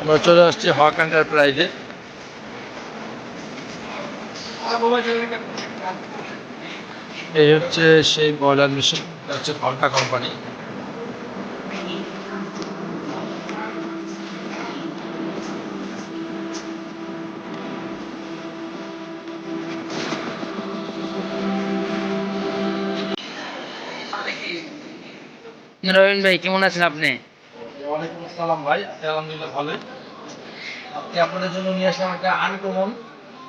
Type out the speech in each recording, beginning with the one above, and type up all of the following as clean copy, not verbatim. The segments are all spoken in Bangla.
আমরা চলে আসছি হক এন্টারপ্রাইজে। এই হচ্ছে সেই বয়লার মেশিন, হচ্ছে ঘন্টা কোম্পানি। রবিন ভাই, কেমন আছেন আপনি? ওয়ালাইকুম আসসালাম ভাই, আলহামদুলিল্লাহ ভালোই। আজকে আপনাদের জন্য নিয়ে আসলাম একটা আনকমন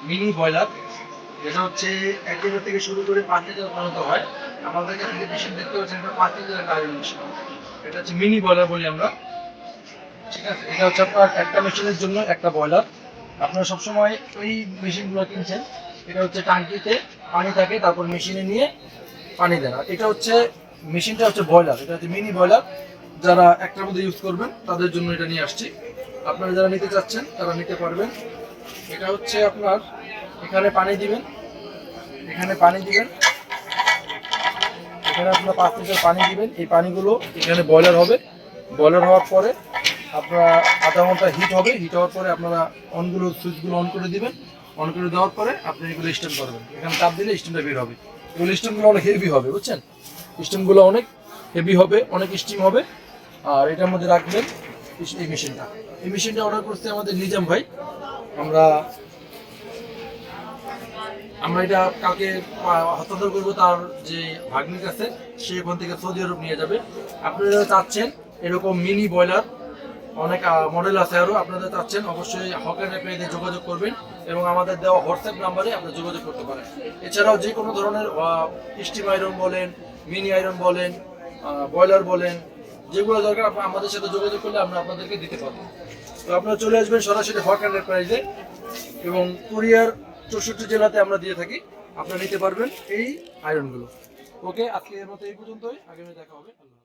মিনি বয়লার। এটা হচ্ছে 1 লিটার থেকে শুরু করে 5 লিটার পর্যন্ত হয়। আমাদের কাছে যে মেশিন দেখতে পাচ্ছেন এটা 5 লিটার একটা আয়রন মেশিন। এটা হচ্ছে মিনি বয়লার বলি আমরা। ঠিক আছে, এটা হচ্ছে আপনার একটা মেশিনের জন্য একটা বয়লার। আপনারা সবসময় ওই মেশিনগুলো কিনছেন, এটা হচ্ছে টাঙ্কিতে পানি থাকে, তারপর মেশিনে নিয়ে পানি দেন। আর এটা হচ্ছে মেশিনটা হচ্ছে বয়লার, এটা হচ্ছে মিনি বয়লার। যারা একটার মধ্যে ইউজ করবেন তাদের জন্য এটা নিয়ে আসছি। আপনারা যারা নিতে চাচ্ছেন তারা নিতে পারবেন। এটা হচ্ছে আপনার এখানে পানি দিবেন, এখানে পানি দিবেন, এখানে আপনার 5 লিটার পানি দিবেন। এই পানিগুলো এখানে বয়লার হবে। বয়লার হওয়ার পরে আপনারা আধা ঘন্টা হিট হবে। হিট হওয়ার পরে আপনারা সুইচগুলো অন করে দিবেন। অন করে দেওয়ার পরে আপনি এগুলো স্টেম করবেন। এখানে চাপ দিলে স্টিমটা বের হবে। এগুলো স্টিমগুলো অনেক হেভি হবে, বুঝছেন? স্টিমগুলো অনেক হেভি হবে, অনেক স্টিম হবে। আর এটার মধ্যে রাখবেন এই মেশিনটা। এই মেশিনটা অর্ডার করতে আমাদের নিজাম ভাই। আমরা আমরা এটা কালকে হস্তান্তর করবো তার যে ভাগ্নিক আছে, সে ওখান থেকে সৌদি আরব নিয়ে যাবে। আপনারা যারা চাচ্ছেন এরকম মিনি বয়লার, অনেক মডেল আছে আরও, আপনারা চাচ্ছেন অবশ্যই হকের পেজে যোগাযোগ করবেন এবং আমাদের দেওয়া হোয়াটসঅ্যাপ নাম্বারে আপনারা যোগাযোগ করতে পারেন। এছাড়াও যে কোনো ধরনের স্টিম আয়রন বলেন, মিনি আয়রন বলেন, বয়লার বলেন, যেগুলো দরকার আপনারা আমাদের সাথে যোগাযোগ করলে আমরা আপনাদেরকে দিতে পারবো। তো আপনারা চলে আসবেন সরাসরি হক এন্টারপ্রাইজে এবং কুরিয়ার 64 জেলাতে আমরা দিয়ে থাকি। আপনারা নিতে পারবেন এই আয়রনগুলো। ওকে, আজকে এর মতো এই পর্যন্তই। আগামী দেখা হবে। আল্লাহ।